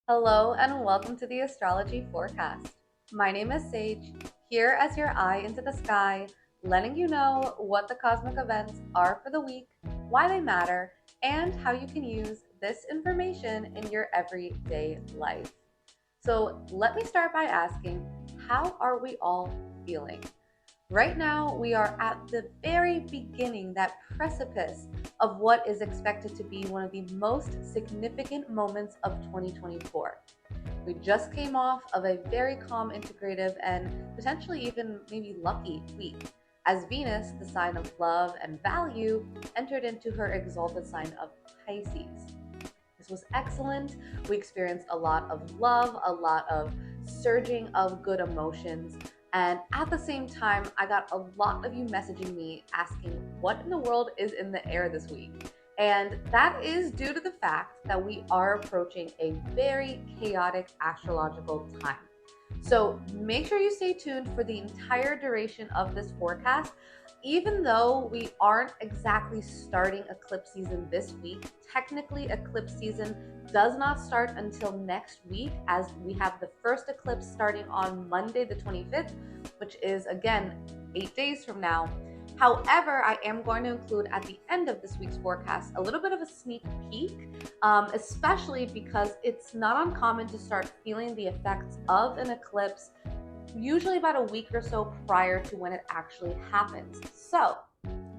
Hello and welcome to the Astrology Forecast. My name is Sage, here as your eye into the sky, letting you know what the cosmic events are for the week, why they matter, and how you can use this information in your everyday life. So let me start by asking, how are we all feeling? Right now, we are at the very beginning, that precipice of what is expected to be one of the most significant moments of 2024. We just came off of a very calm, integrative, and potentially even maybe lucky week, as Venus, the sign of love and value, entered into her exalted sign of Pisces. This was excellent. We experienced a lot of love, a lot of surging of good emotions. And at the same time, I got a lot of you messaging me asking what in the world is in the air this week. And that is due to the fact that we are approaching a very chaotic astrological time. So make sure you stay tuned for the entire duration of this forecast. Even though we aren't exactly starting eclipse season this week, technically eclipse season does not start until next week, as we have the first eclipse starting on Monday the 25th, which is again 8 days from now. However, I am going to include at the end of this week's forecast a little bit of a sneak peek, especially because it's not uncommon to start feeling the effects of an eclipse usually about a week or so prior to when it actually happens. So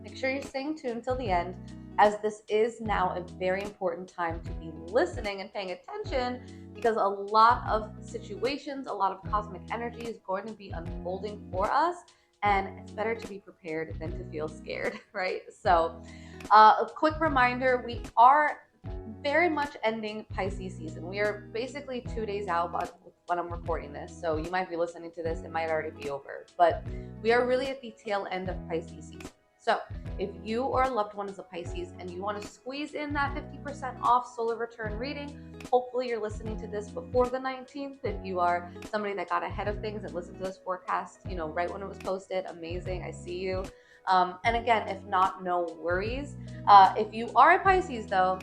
make sure you're staying tuned till the end, as this is now a very important time to be listening and paying attention, because a lot of situations, a lot of cosmic energy is going to be unfolding for us, and it's better to be prepared than to feel scared, right? So a quick reminder, we are very much ending Pisces season. We are basically 2 days out when I'm recording this, so you might be listening to this, it might already be over, but we are really at the tail end of Pisces season. So if you or a loved one is a Pisces and you want to squeeze in that 50% off solar return reading, hopefully you're listening to this before the 19th. If you are somebody that got ahead of things and listened to this forecast, right when it was posted, amazing, I see you. And again, if not, no worries. If you are a Pisces though,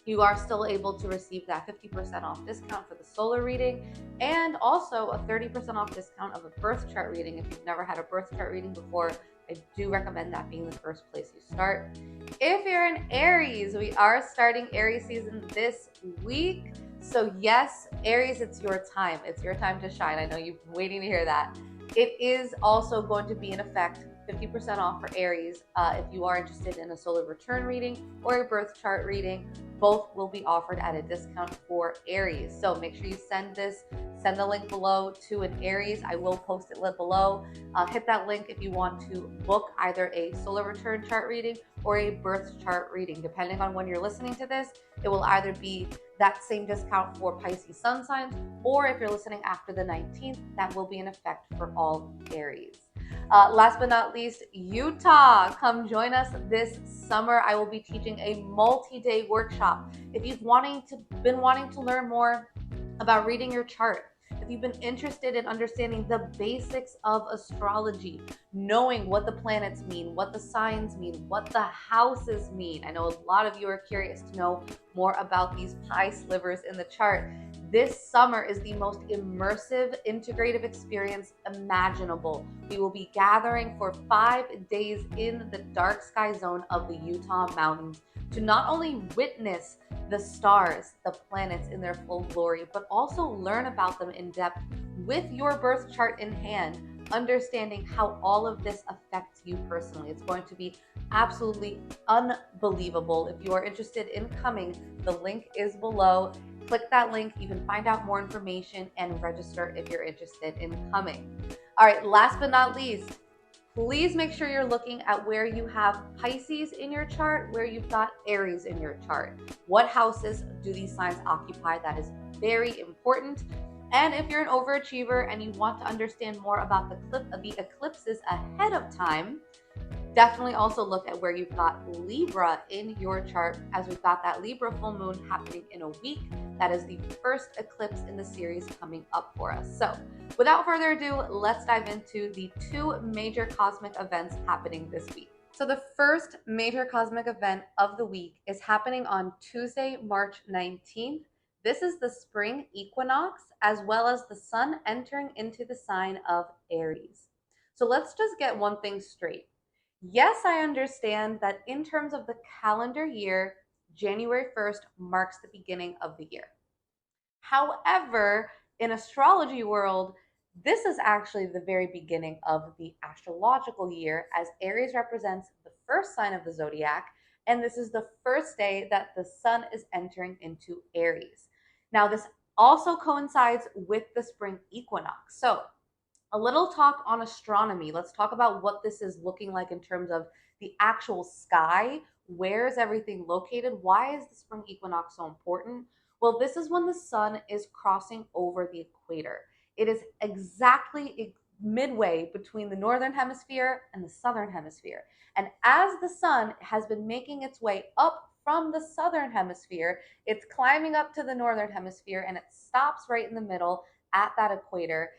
you are still able to receive that 50% off discount for the solar reading, and also a 30% off discount of a birth chart reading. If you've never had a birth chart reading before, I do recommend that being the first place you start. If you're an Aries, we are starting Aries season this week. So yes, Aries, it's your time. It's your time to shine. I know you've been waiting to hear that. It is also going to be in effect 50% off for Aries. If you are interested in a solar return reading or a birth chart reading, both will be offered at a discount for Aries. So make sure you send the link below to an Aries. I will post it below. Hit that link if you want to book either a solar return chart reading or a birth chart reading. Depending on when you're listening to this, it will either be that same discount for Pisces sun signs, or if you're listening after the 19th, that will be in effect for all Aries. Last but not least, Utah. Come join us this summer. I will be teaching a multi-day workshop. If you've been wanting to learn more about reading your chart, if you've been interested in understanding the basics of astrology, knowing what the planets mean, what the signs mean, what the houses mean. I know a lot of you are curious to know more about these pie slivers in the chart. This summer is the most immersive, integrative experience imaginable. We will be gathering for 5 days in the dark sky zone of the Utah mountains to not only witness the stars, the planets in their full glory, but also learn about them in depth with your birth chart in hand, understanding how all of this affects you personally. It's going to be absolutely unbelievable. If you are interested in coming, the link is below. Click that link. You can find out more information and register if you're interested in coming. All right, last but not least, please make sure you're looking at where you have Pisces in your chart, where you've got Aries in your chart. What houses do these signs occupy? That is very important. And if you're an overachiever and you want to understand more about the eclipses ahead of time, definitely also look at where you've got Libra in your chart, as we've got that Libra full moon happening in a week. That is the first eclipse in the series coming up for us. So without further ado, let's dive into the 2 major cosmic events happening this week. So the first major cosmic event of the week is happening on Tuesday, March 19th. This is the spring equinox, as well as the sun entering into the sign of Aries. So let's just get one thing straight. Yes, I understand that in terms of the calendar year, January 1st marks the beginning of the year. However, in astrology world, this is actually the very beginning of the astrological year, as Aries represents the first sign of the zodiac, and this is the first day that the sun is entering into Aries. Now, this also coincides with the spring equinox. So, a little talk on astronomy. Let's talk about what this is looking like in terms of the actual sky. Where is everything located? Why is the spring equinox so important? Well, this is when the sun is crossing over the equator. It is exactly midway between the northern hemisphere and the southern hemisphere. And as the sun has been making its way up from the southern hemisphere, it's climbing up to the northern hemisphere and it stops right in the middle at that equator.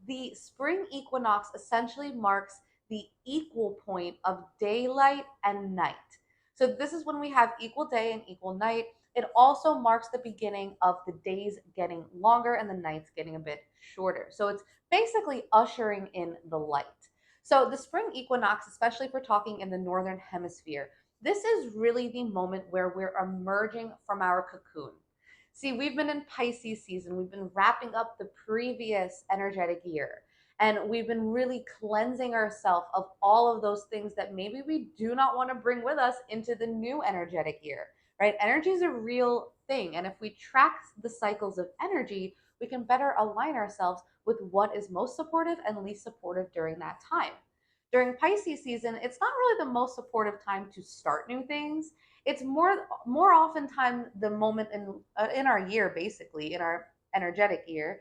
The spring equinox essentially marks the equal point of daylight and night. So this is when we have equal day and equal night. It also marks the beginning of the days getting longer and the nights getting a bit shorter. So it's basically ushering in the light. So the spring equinox, especially if we're talking in the northern hemisphere, this is really the moment where we're emerging from our cocoon. See, we've been in Pisces season. We've been wrapping up the previous energetic year. And we've been really cleansing ourselves of all of those things that maybe we do not want to bring with us into the new energetic year, right? Energy is a real thing. And if we track the cycles of energy, we can better align ourselves with what is most supportive and least supportive during that time. During Pisces season, it's not really the most supportive time to start new things. It's more oftentimes the moment in our year, basically in our energetic year,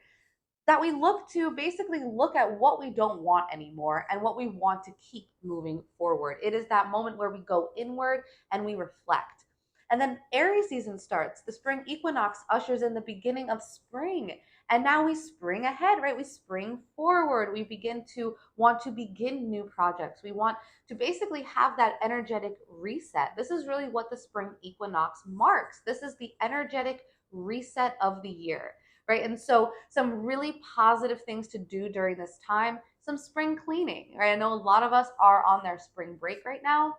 that we look to basically look at what we don't want anymore and what we want to keep moving forward. It is that moment where we go inward and we reflect. And then Aries season starts. The spring equinox ushers in the beginning of spring. And now we spring ahead, right? We spring forward. We begin to want to begin new projects. We want to basically have that energetic reset. This is really what the spring equinox marks. This is the energetic reset of the year, right? And so some really positive things to do during this time, some spring cleaning, right? I know a lot of us are on their spring break right now.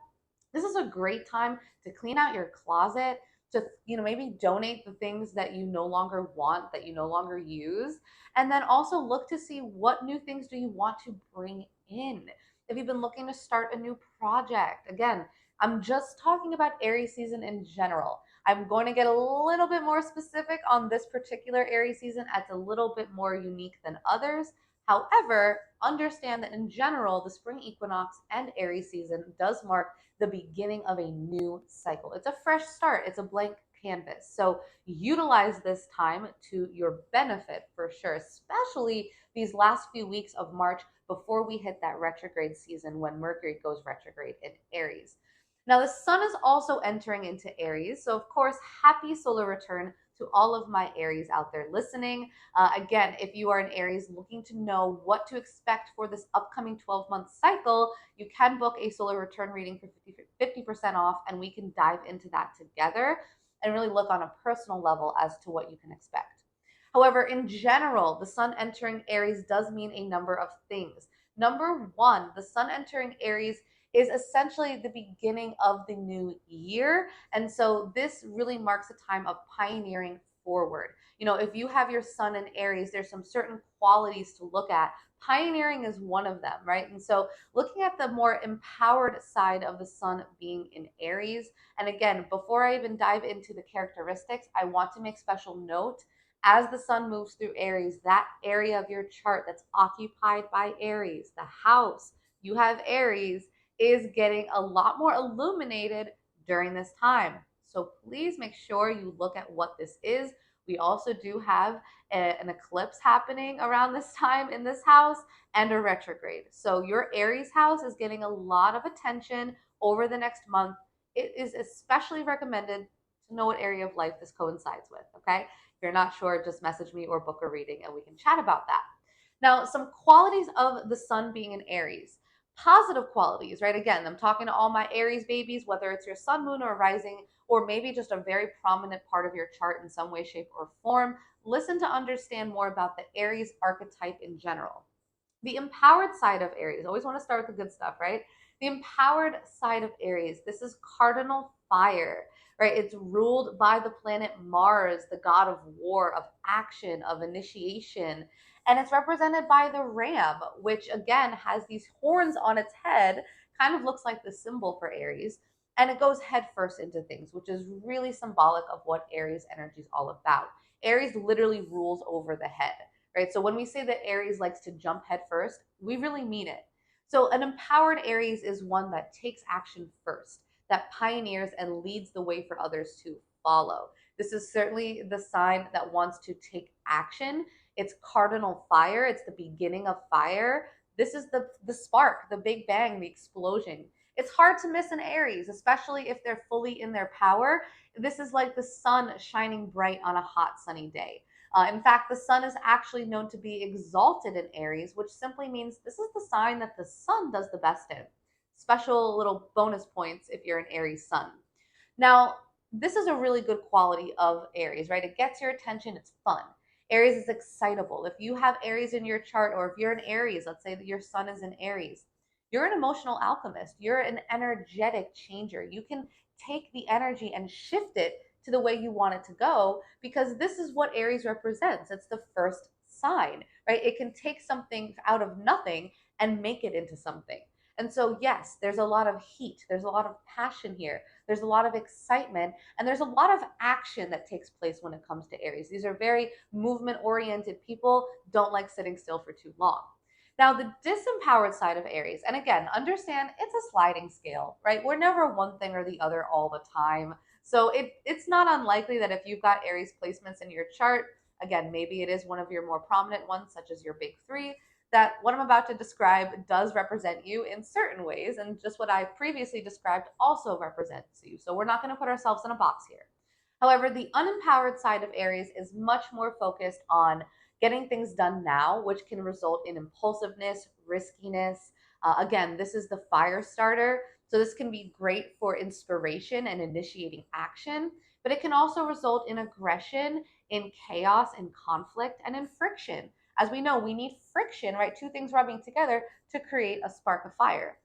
This is a great time to clean out your closet, to maybe donate the things that you no longer want, that you no longer use, and then also look to see what new things do you want to bring in. If you've been looking to start a new project, again, I'm just talking about Aries season in general. I'm going to get a little bit more specific on this particular Aries season as a little bit more unique than others. However, understand that in general, the spring equinox and Aries season does mark the beginning of a new cycle. It's a fresh start, it's a blank canvas. So utilize this time to your benefit for sure, especially these last few weeks of March before we hit that retrograde season when Mercury goes retrograde in Aries. Now, the sun is also entering into Aries. So, of course, happy solar return to all of my Aries out there listening. Again, if you are an Aries looking to know what to expect for this upcoming 12-month cycle, you can book a solar return reading for 50% off, and we can dive into that together and really look on a personal level as to what you can expect. However, in general, the sun entering Aries does mean a number of things. Number one, the sun entering Aries is essentially the beginning of the new year. And so this really marks a time of pioneering forward. If you have your sun in Aries, there's some certain qualities to look at. Pioneering is one of them, right? And so looking at the more empowered side of the sun being in Aries. And again, before I even dive into the characteristics, I want to make special note as the sun moves through Aries, that area of your chart that's occupied by Aries, the house you have Aries, is getting a lot more illuminated during this time. So please make sure you look at what this is. We also do have an eclipse happening around this time in this house and a retrograde. So your Aries house is getting a lot of attention over the next month. It is especially recommended to know what area of life this coincides with, okay? If you're not sure, just message me or book a reading and we can chat about that. Now, some qualities of the sun being in Aries. Positive qualities, right? Again, I'm talking to all my Aries babies, whether it's your sun, moon, or rising, or maybe just a very prominent part of your chart in some way, shape, or form. Listen to understand more about the Aries archetype in general. The empowered side of Aries, always want to start with the good stuff, right? The empowered side of Aries, this is cardinal fire, right? It's ruled by the planet Mars, the god of war, of action, of initiation. And it's represented by the ram, which again has these horns on its head, kind of looks like the symbol for Aries. And it goes head first into things, which is really symbolic of what Aries energy is all about. Aries literally rules over the head, right? So when we say that Aries likes to jump head first, we really mean it. So an empowered Aries is one that takes action first, that pioneers and leads the way for others to follow. This is certainly the sign that wants to take action. It's cardinal fire. It's the beginning of fire. This is the spark, the big bang, the explosion. It's hard to miss an Aries, especially if they're fully in their power. This is like the sun shining bright on a hot sunny day. In fact, the sun is actually known to be exalted in Aries, which simply means this is the sign that the sun does the best in. Special little bonus points if you're an Aries sun. Now, this is a really good quality of Aries, right? It gets your attention, it's fun. Aries is excitable. If you have Aries in your chart, or if you're an Aries, let's say that your sun is in Aries, you're an emotional alchemist. You're an energetic changer. You can take the energy and shift it to the way you want it to go, because this is what Aries represents. It's the first sign, right? It can take something out of nothing and make it into something. And so, yes, there's a lot of heat, there's a lot of passion here, there's a lot of excitement, and there's a lot of action that takes place when it comes to Aries. These are very movement oriented people, don't like sitting still for too long. Now, the disempowered side of Aries, and again, understand it's a sliding scale, right? We're never one thing or the other all the time. So it's not unlikely that if you've got Aries placements in your chart, again, maybe it is one of your more prominent ones, such as your big three, that what I'm about to describe does represent you in certain ways, and just what I previously described also represents you. So we're not going to put ourselves in a box here. However, the unempowered side of Aries is much more focused on getting things done now, which can result in impulsiveness, riskiness. Again, this is the fire starter. So this can be great for inspiration and initiating action, but it can also result in aggression, in chaos, in conflict, and in friction. As we know, we need friction, right? Two things rubbing together to create a spark of fire.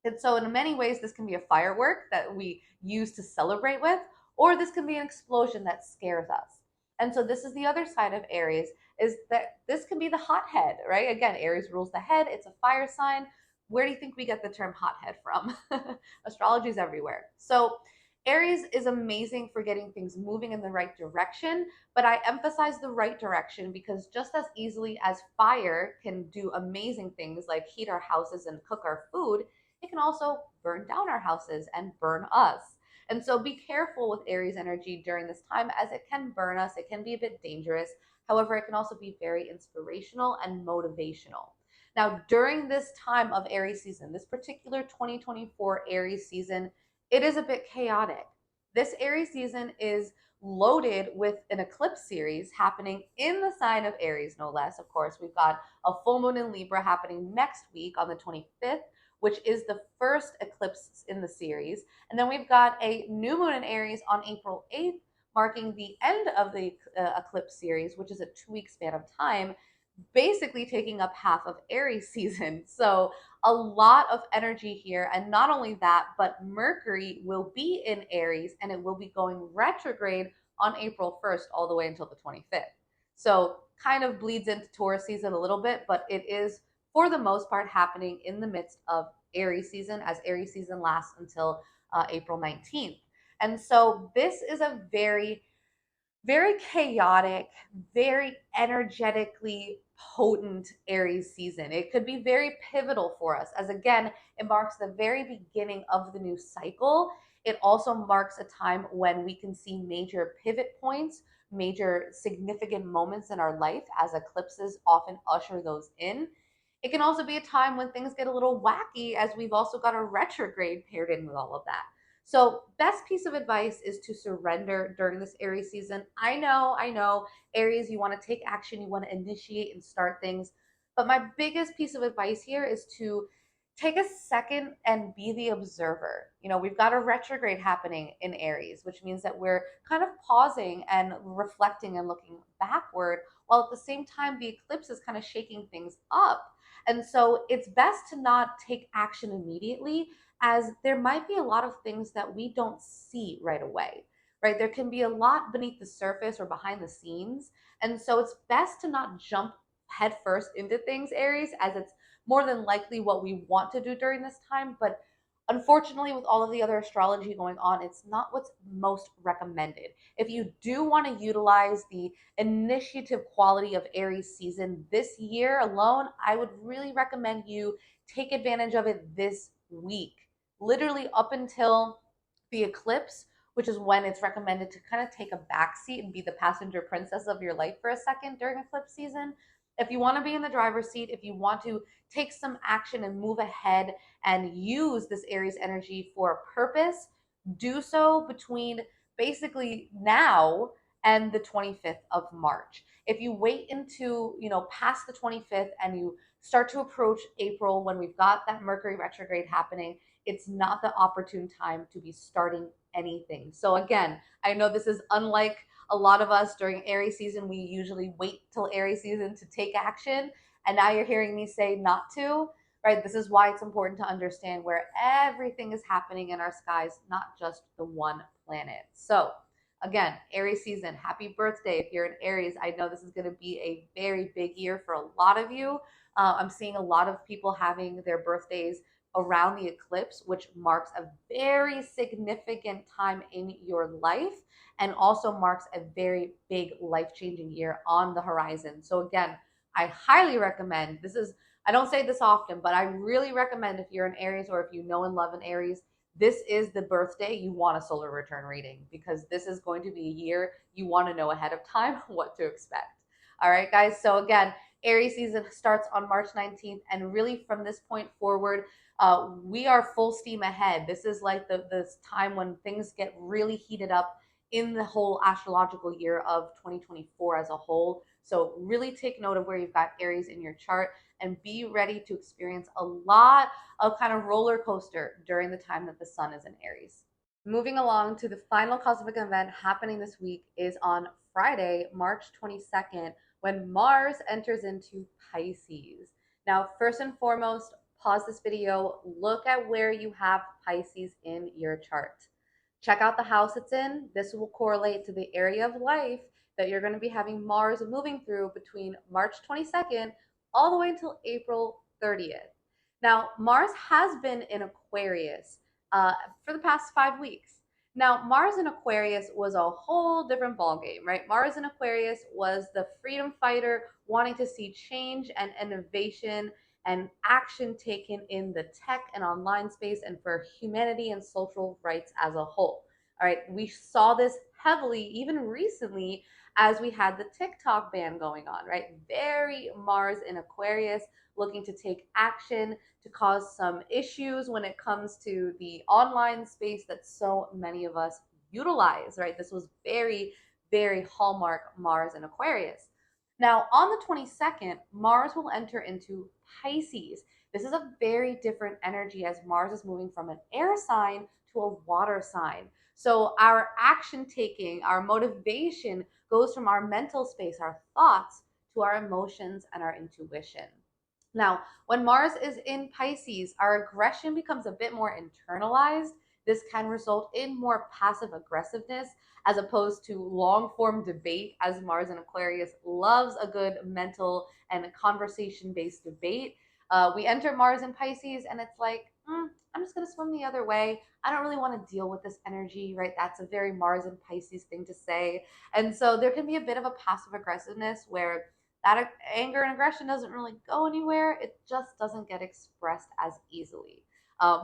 And so, in many ways, this can be a firework that we use to celebrate with, or this can be an explosion that scares us. And so, this is the other side of Aries, is that this can be the hothead, right? Again, Aries rules the head, it's a fire sign. Where do you think we get the term hothead from? Astrology is everywhere. So, Aries is amazing for getting things moving in the right direction, but I emphasize the right direction because just as easily as fire can do amazing things like heat our houses and cook our food, it can also burn down our houses and burn us. And so be careful with Aries energy during this time, as it can burn us. It can be a bit dangerous. However, it can also be very inspirational and motivational. Now, during this time of Aries season, this particular 2024 Aries season, it is a bit chaotic. This Aries season is loaded with an eclipse series happening in the sign of Aries, no less. Of course, we've got a full moon in Libra happening next week on the 25th, which is the first eclipse in the series. And then we've got a new moon in Aries on April 8th, marking the end of the eclipse series, which is a 2 week span of time, basically taking up half of Aries season. So a lot of energy here. And not only that, but Mercury will be in Aries and it will be going retrograde on April 1st all the way until the 25th. So kind of bleeds into Taurus season a little bit, but it is for the most part happening in the midst of Aries season, as Aries season lasts until April 19th. And so this is a very chaotic, very energetically potent Aries season. It could be very pivotal for us, as again, it marks the very beginning of the new cycle. It also marks a time when we can see major pivot points, major significant moments in our life, as eclipses often usher those in. It can also be a time when things get a little wacky, as we've also got a retrograde paired in with all of that. So, best piece of advice is to surrender during this Aries season. I know, Aries, you want to take action, you want to initiate and start things. But my biggest piece of advice here is to take a second and be the observer. We've got a retrograde happening in Aries, which means that we're kind of pausing and reflecting and looking backward, while at the same time, the eclipse is kind of shaking things up. And so it's best to not take action immediately, as there might be a lot of things that we don't see right away, right? There can be a lot beneath the surface or behind the scenes. And so it's best to not jump headfirst into things, Aries, as it's more than likely what we want to do during this time. But unfortunately, with all of the other astrology going on, it's not what's most recommended. If you do want to utilize the initiative quality of Aries season this year alone, I would really recommend you take advantage of it this week, literally up until the eclipse, which is when it's recommended to kind of take a backseat and be the passenger princess of your life for a second during eclipse season. If you want to be in the driver's seat, if you want to take some action and move ahead and use this Aries energy for a purpose, do so between basically now and the 25th of March. If you wait into, past the 25th and you start to approach April when we've got that Mercury retrograde happening, it's not the opportune time to be starting anything. So again, I know this is unlike a lot of us during Aries season. We usually wait till Aries season to take action. And now you're hearing me say not to, right? This is why it's important to understand where everything is happening in our skies, not just the one planet. So again, Aries season, happy birthday. If you're in Aries, I know this is going to be a very big year for a lot of you. I'm seeing a lot of people having their birthdays around the eclipse, which marks a very significant time in your life and also marks a very big life-changing year on the horizon. So again, I highly recommend, I don't say this often, but I really recommend, if you're an Aries or if you know and love an Aries, this is the birthday you want a solar return reading, because this is going to be a year you want to know ahead of time what to expect. All right, guys. So again, Aries season starts on March 19th. And really from this point forward, we are full steam ahead. This is like this time when things get really heated up in the whole astrological year of 2024 as a whole. So really take note of where you've got Aries in your chart and be ready to experience a lot of kind of roller coaster during the time that the sun is in Aries. Moving along to the final cosmic event happening this week is on Friday, March 22nd, when Mars enters into Pisces. Now, first and foremost, pause this video, look at where you have Pisces in your chart. Check out the house it's in. This will correlate to the area of life that you're going to be having Mars moving through between March 22nd all the way until April 30th. Now, Mars has been in Aquarius for the past 5 weeks. Now, Mars in Aquarius was a whole different ballgame, right? Mars in Aquarius was the freedom fighter wanting to see change and innovation and action taken in the tech and online space and for humanity and social rights as a whole. All right, we saw this heavily even recently as we had the TikTok ban going on, right? Very Mars in Aquarius, looking to take action to cause some issues when it comes to the online space that so many of us utilize, right? This was very, very hallmark Mars in Aquarius. Now, on the 22nd, Mars will enter into Pisces. This is a very different energy as Mars is moving from an air sign to a water sign. So our action taking, our motivation goes from our mental space, our thoughts, to our emotions and our intuition. Now, when Mars is in Pisces, our aggression becomes a bit more internalized. This can result in more passive aggressiveness as opposed to long form debate, as Mars in Aquarius loves a good mental and conversation based debate. We enter Mars in Pisces and it's like, I'm just going to swim the other way. I don't really want to deal with this energy, right? That's a very Mars and Pisces thing to say. And so there can be a bit of a passive aggressiveness where that anger and aggression doesn't really go anywhere. It just doesn't get expressed as easily.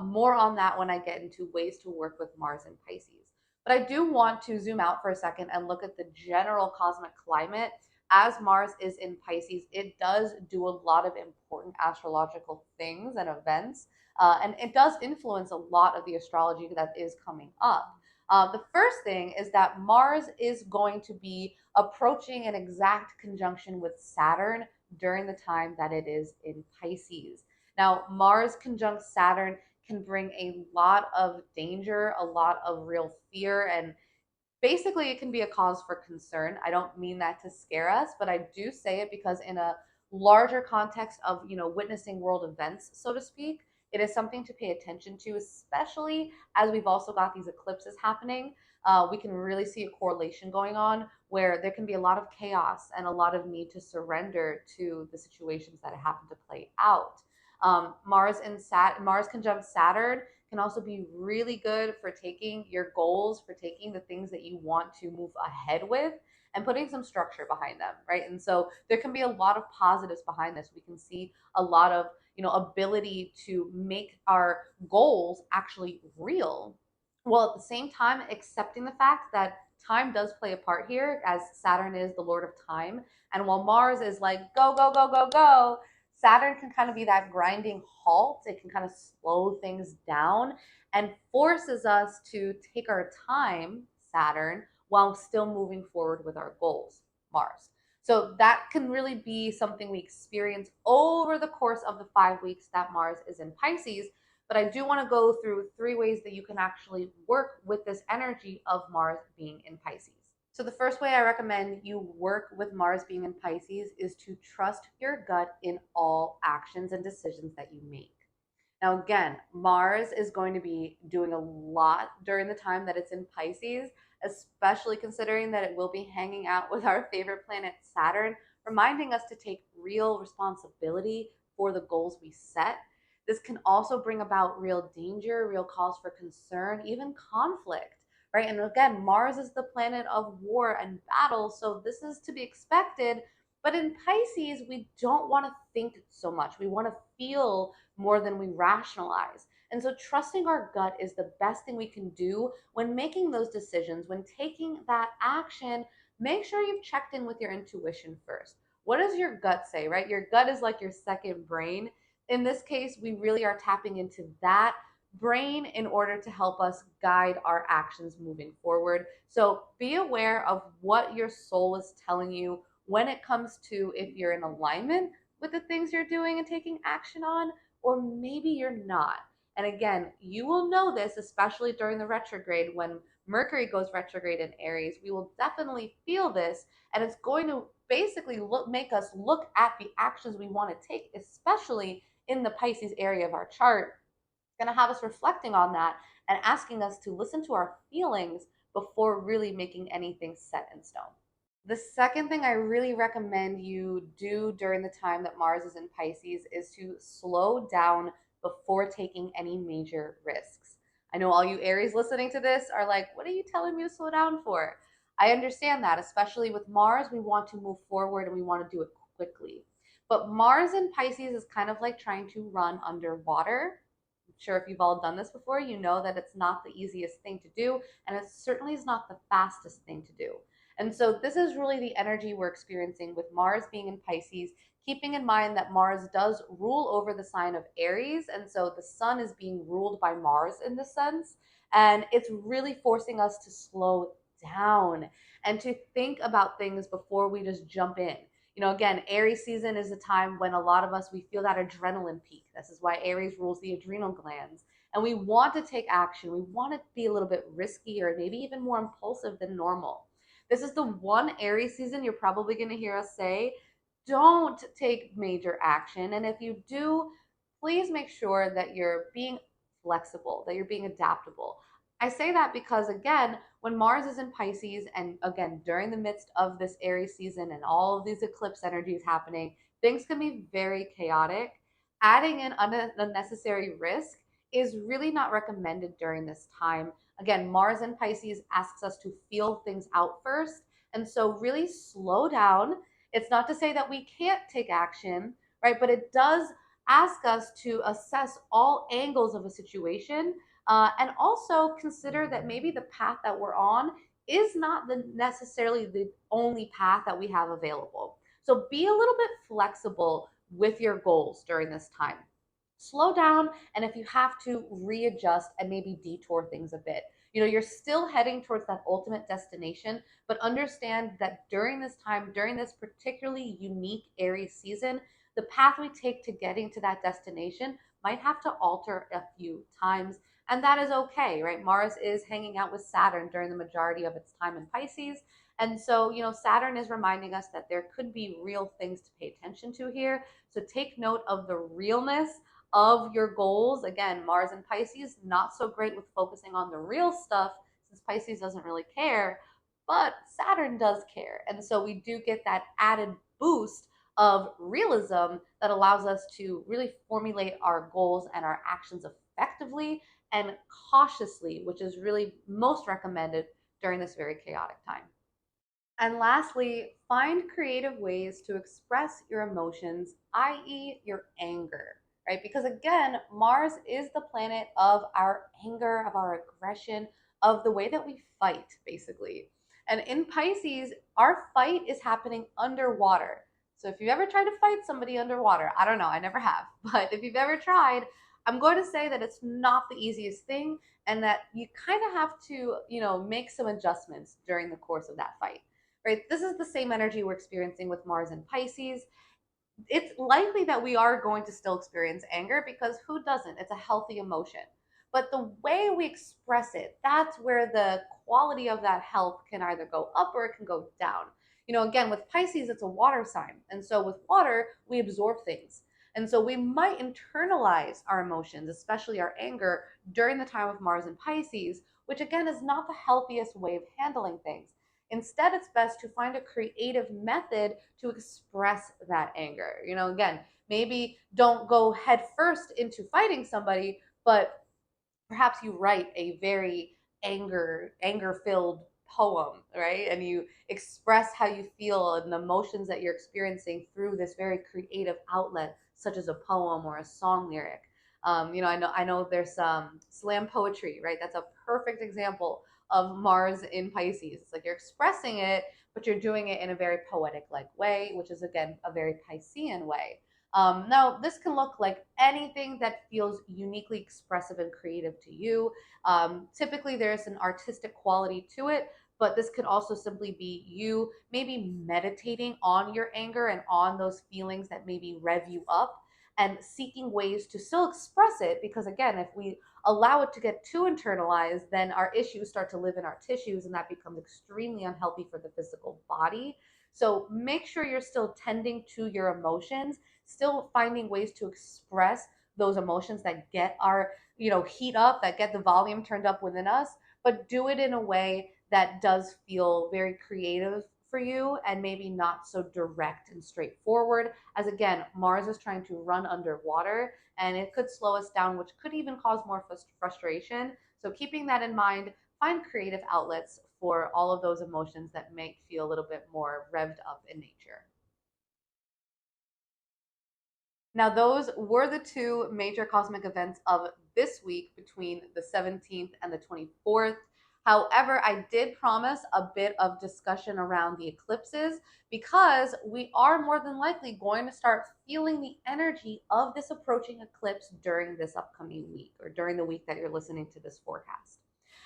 More on that when I get into ways to work with Mars and Pisces. But I do want to zoom out for a second and look at the general cosmic climate. As Mars is in Pisces, it does do a lot of important astrological things and events. And it does influence a lot of the astrology that is coming up. The first thing is that Mars is going to be approaching an exact conjunction with Saturn during the time that it is in Pisces. Now, Mars conjunct Saturn can bring a lot of danger, a lot of real fear, and basically it can be a cause for concern. I don't mean that to scare us, but I do say it because in a larger context of, witnessing world events, so to speak, it is something to pay attention to, especially as we've also got these eclipses happening. We can really see a correlation going on where there can be a lot of chaos and a lot of need to surrender to the situations that happen to play out. Mars conjunct Saturn can also be really good for taking your goals, for taking the things that you want to move ahead with and putting some structure behind them, right? And so there can be a lot of positives behind this. We can see a lot of, ability to make our goals actually real, while at the same time accepting the fact that time does play a part here, as Saturn is the lord of time. And while Mars is like, go, go, go, go, go, Saturn can kind of be that grinding halt. It can kind of slow things down and forces us to take our time, Saturn, while still moving forward with our goals, Mars. So that can really be something we experience over the course of the 5 weeks that Mars is in Pisces. But I do want to go through 3 ways that you can actually work with this energy of Mars being in Pisces. So the first way I recommend you work with Mars being in Pisces is to trust your gut in all actions and decisions that you make. Now, again, Mars is going to be doing a lot during the time that it's in Pisces, especially considering that it will be hanging out with our favorite planet, Saturn, reminding us to take real responsibility for the goals we set. This can also bring about real danger, real cause for concern, even conflict, right? And again, Mars is the planet of war and battle, so this is to be expected. But in Pisces, we don't want to think so much. We want to feel more than we rationalize. And so, trusting our gut is the best thing we can do when making those decisions, when taking that action. Make sure you've checked in with your intuition first. What does your gut say, right? Your gut is like your second brain. In this case, we really are tapping into that brain in order to help us guide our actions moving forward. So, be aware of what your soul is telling you when it comes to if you're in alignment with the things you're doing and taking action on, or maybe you're not. And again, you will know this, especially during the retrograde when Mercury goes retrograde in Aries. We will definitely feel this, and it's going to basically make us look at the actions we want to take, especially in the Pisces area of our chart. It's going to have us reflecting on that and asking us to listen to our feelings before really making anything set in stone. The second thing I really recommend you do during the time that Mars is in Pisces is to slow down before taking any major risks. I know all you Aries listening to this are like, what are you telling me to slow down for? I understand that, especially with Mars, we want to move forward and we want to do it quickly. But Mars in Pisces is kind of like trying to run underwater. I'm sure if you've all done this before, you know that it's not the easiest thing to do, and it certainly is not the fastest thing to do. And so this is really the energy we're experiencing with Mars being in Pisces, keeping in mind that Mars does rule over the sign of Aries. And so the sun is being ruled by Mars in this sense. And it's really forcing us to slow down and to think about things before we just jump in. Again, Aries season is a time when a lot of us, we feel that adrenaline peak. This is why Aries rules the adrenal glands. And we want to take action. We want to be a little bit riskier, maybe even more impulsive than normal. This is the one Aries season you're probably going to hear us say, don't take major action. And if you do, please make sure that you're being flexible, that you're being adaptable. I say that because, again, when Mars is in Pisces, and again, during the midst of this Aries season and all of these eclipse energies happening, things can be very chaotic. Adding in unnecessary risk is really not recommended during this time. Again, Mars in Pisces asks us to feel things out first. And so really slow down. It's not to say that we can't take action, right? But it does ask us to assess all angles of a situation, and also consider that maybe the path that we're on is not necessarily the only path that we have available. So be a little bit flexible with your goals during this time. Slow down, and if you have to, readjust and maybe detour things a bit. You're still heading towards that ultimate destination, but understand that during this time, during this particularly unique Aries season, the path we take to getting to that destination might have to alter a few times. And that is okay, right? Mars is hanging out with Saturn during the majority of its time in Pisces. And so, Saturn is reminding us that there could be real things to pay attention to here. So take note of the realness of your goals. Again, Mars and Pisces, not so great with focusing on the real stuff since Pisces doesn't really care, but Saturn does care. And so we do get that added boost of realism that allows us to really formulate our goals and our actions effectively and cautiously, which is really most recommended during this very chaotic time. And lastly, find creative ways to express your emotions, i.e., your anger, right? Because again, Mars is the planet of our anger, of our aggression, of the way that we fight, basically. And in Pisces, our fight is happening underwater. So if you've ever tried to fight somebody underwater, I don't know, I never have, but if you've ever tried, I'm going to say that it's not the easiest thing and that you kind of have to, make some adjustments during the course of that fight, right? This is the same energy we're experiencing with Mars and Pisces. It's likely that we are going to still experience anger because who doesn't? It's a healthy emotion. But the way we express it, that's where the quality of that health can either go up or it can go down. Again, with Pisces, it's a water sign. And so with water, we absorb things. And so we might internalize our emotions, especially our anger, during the time of Mars and Pisces, which again is not the healthiest way of handling things. Instead, it's best to find a creative method to express that anger. Again, maybe don't go head first into fighting somebody, but perhaps you write a very anger filled poem, right? And you express how you feel and the emotions that you're experiencing through this very creative outlet, such as a poem or a song lyric. I know there's some slam poetry, right? That's a perfect example of Mars in Pisces. It's like you're expressing it, but you're doing it in a very poetic like way, which is again a very Piscean way. Now, this can look like anything that feels uniquely expressive and creative to you. Typically, there's an artistic quality to it, but this could also simply be you maybe meditating on your anger and on those feelings that maybe rev you up and seeking ways to still express it. Because again, if we allow it to get too internalized, then our issues start to live in our tissues, and that becomes extremely unhealthy for the physical body. So make sure you're still tending to your emotions, still finding ways to express those emotions that get our, heat up, that get the volume turned up within us, but do it in a way that does feel very creative for you and maybe not so direct and straightforward. As again, Mars is trying to run underwater and it could slow us down, which could even cause more frustration. So, keeping that in mind, find creative outlets for all of those emotions that make feel a little bit more revved up in nature. Now, those were the two major cosmic events of this week between the 17th and the 24th. However, I did promise a bit of discussion around the eclipses because we are more than likely going to start feeling the energy of this approaching eclipse during this upcoming week or during the week that you're listening to this forecast.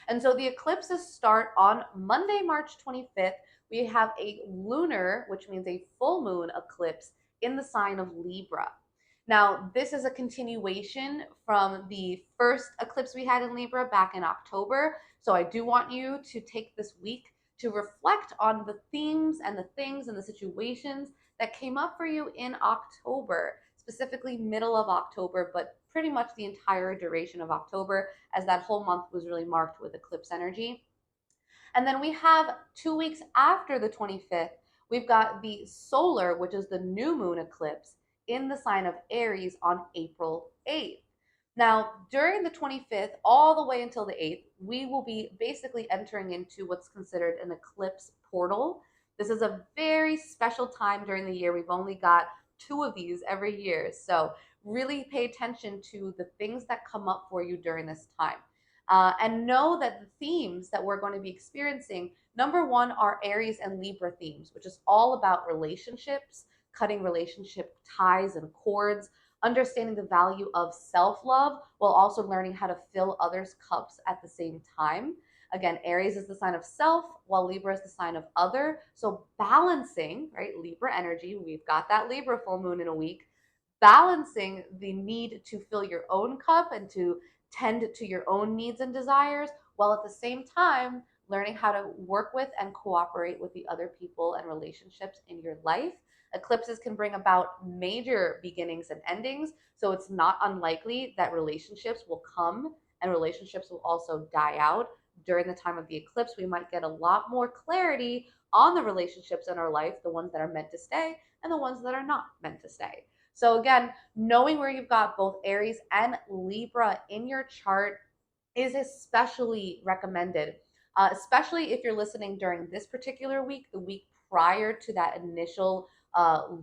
And so the eclipses start on Monday, March 25th. We have a lunar, which means a full moon eclipse in the sign of Libra. Now, this is a continuation from the first eclipse we had in Libra back in October. So I do want you to take this week to reflect on the themes and the things and the situations that came up for you in October, specifically middle of October, but pretty much the entire duration of October, as that whole month was really marked with eclipse energy. And then we have 2 weeks after the 25th, we've got the solar, which is the new moon eclipse in the sign of Aries on April 8th. Now, during the 25th, all the way until the 8th, we will be basically entering into what's considered an eclipse portal. This is a very special time during the year. We've only got two of these every year. So really pay attention to the things that come up for you during this time. And know that the themes that we're going to be experiencing, number one, are Aries and Libra themes, which is all about relationships, cutting relationship ties and cords, understanding the value of self-love while also learning how to fill others' cups at the same time. Again, Aries is the sign of self, while Libra is the sign of other. So balancing, right, Libra energy, we've got that Libra full moon in a week, balancing the need to fill your own cup and to tend to your own needs and desires, while at the same time learning how to work with and cooperate with the other people and relationships in your life. Eclipses can bring about major beginnings and endings, so it's not unlikely that relationships will come and relationships will also die out. During the time of the eclipse, we might get a lot more clarity on the relationships in our life, the ones that are meant to stay and the ones that are not meant to stay. So again, knowing where you've got both Aries and Libra in your chart is especially recommended, especially if you're listening during this particular week, the week prior to that initial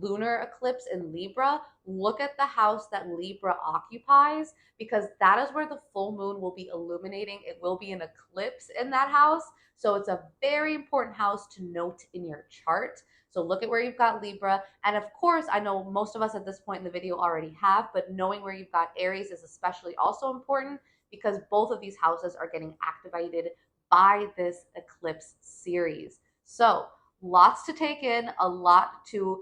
lunar eclipse in Libra. Look at the house that Libra occupies, because that is where the full moon will be illuminating. It will be an eclipse in that house. So it's a very important house to note in your chart. So look at where you've got Libra. And of course, I know most of us at this point in the video already have, but knowing where you've got Aries is especially also important, because both of these houses are getting activated by this eclipse series. So lots to take in, a lot to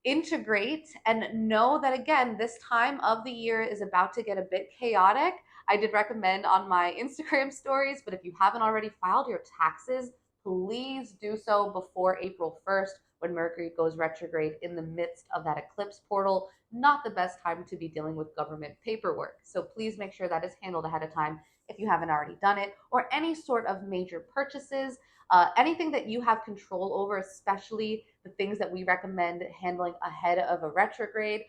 integrate, and know that again, this time of the year is about to get a bit chaotic. I did recommend on my Instagram stories, but if you haven't already filed your taxes, please do so before April 1st, when Mercury goes retrograde in the midst of that eclipse portal. Not the best time to be dealing with government paperwork. So please make sure that is handled ahead of time if you haven't already done it, or any sort of major purchases, anything that you have control over, especially the things that we recommend handling ahead of a retrograde,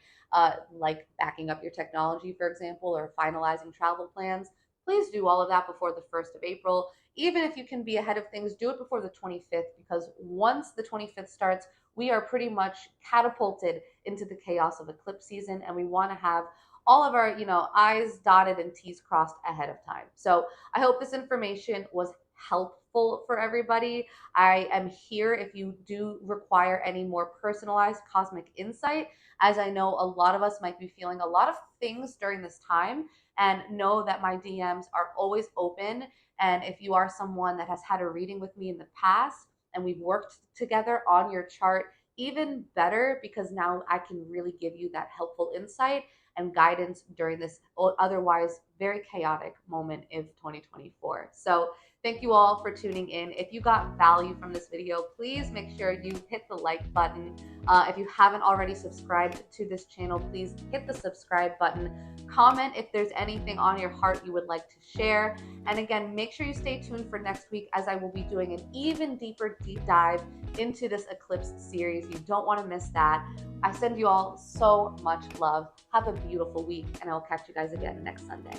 like backing up your technology, for example, or finalizing travel plans. Please do all of that before the 1st of April. Even if you can be ahead of things, do it before the 25th, because once the 25th starts, we are pretty much catapulted into the chaos of eclipse season, and we want to have all of our, I's dotted and T's crossed ahead of time. So I hope this information was helpful for everybody. I am here if you do require any more personalized cosmic insight, as I know a lot of us might be feeling a lot of things during this time, and know that my DMs are always open. And if you are someone that has had a reading with me in the past and we've worked together on your chart, even better, because now I can really give you that helpful insight and guidance during this otherwise very chaotic moment of 2024. So thank you all for tuning in. If you got value from this video, please make sure you hit the like button. If you haven't already subscribed to this channel, please hit the subscribe button. Comment if there's anything on your heart you would like to share. And again, make sure you stay tuned for next week, as I will be doing an even deeper deep dive into this eclipse series. You don't want to miss that. I send you all so much love. Have a beautiful week, and I will catch you guys again next Sunday.